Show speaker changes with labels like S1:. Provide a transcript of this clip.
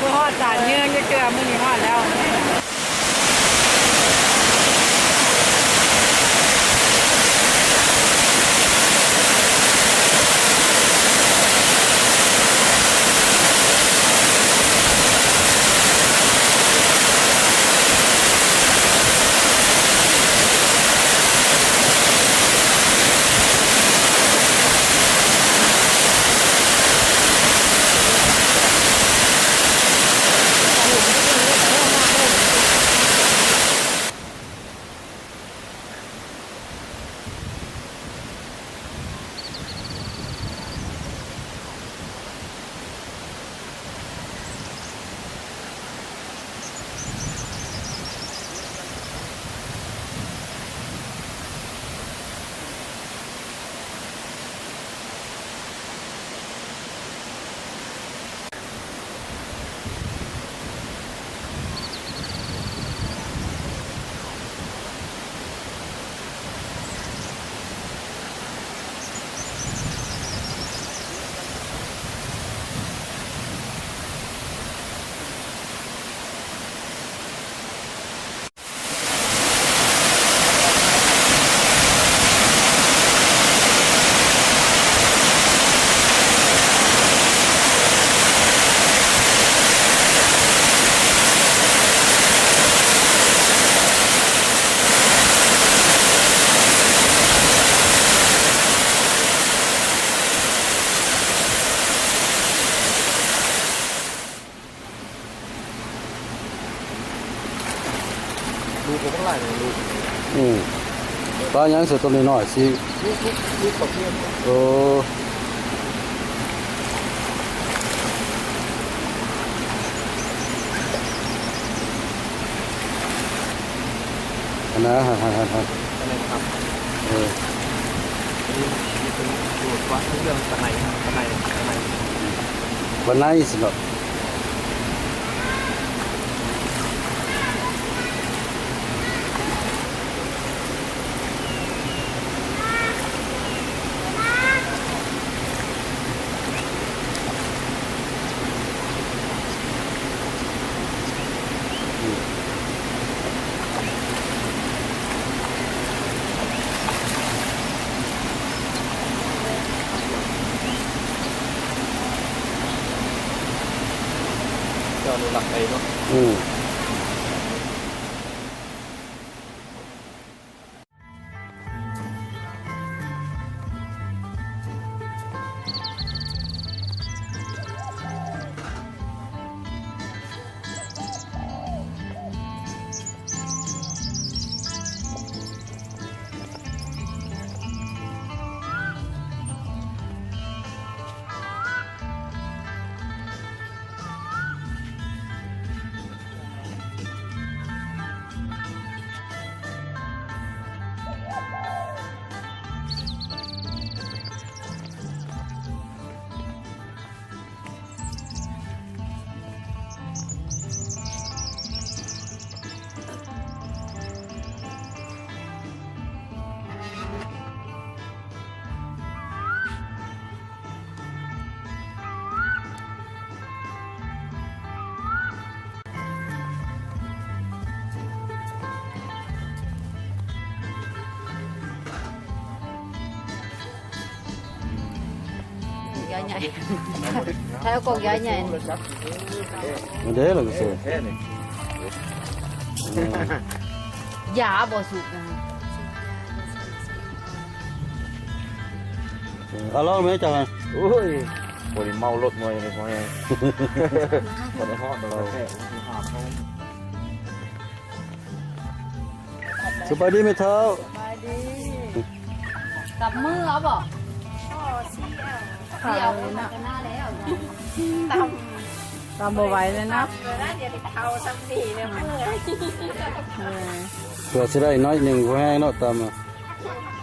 S1: กูฮอดจานเยื่อเกลือมือนี่ฮอดแล้ว
S2: ลูกก็ต้องไล่เลยลูก
S3: ปลายังสุดตัวน้อยสิ
S2: ลูกตกเงี้ย
S3: โอ้นะฮะ
S2: อะไรครับนี่เป็นสูตรวัดเรื่องตะไน
S3: วันไหนสิครับ
S2: ก็รู้หลักไปเนาะ
S1: ใหญ่ใช้กอกใหญ่ใหญ่
S3: มันเด้อเลยสิ
S1: ยาบ่สุกนะ
S3: เอาล่ะไหมจัง
S2: โอ้ยบริเมารถมวยเลยพ่อแม่บริหอดเราแค่หาเขา
S3: สบายดีไหมเท้า
S1: สบายดีกับมือเอาบ่เดี๋ยวนะหน้าแล้วตำบ่ไหวเลยนะ
S4: เดี๋ยวเขาซ้ำดีเลยเมื่อย
S3: เพื่อจะได้น้อยหนึ่งแห้งเนาะตำ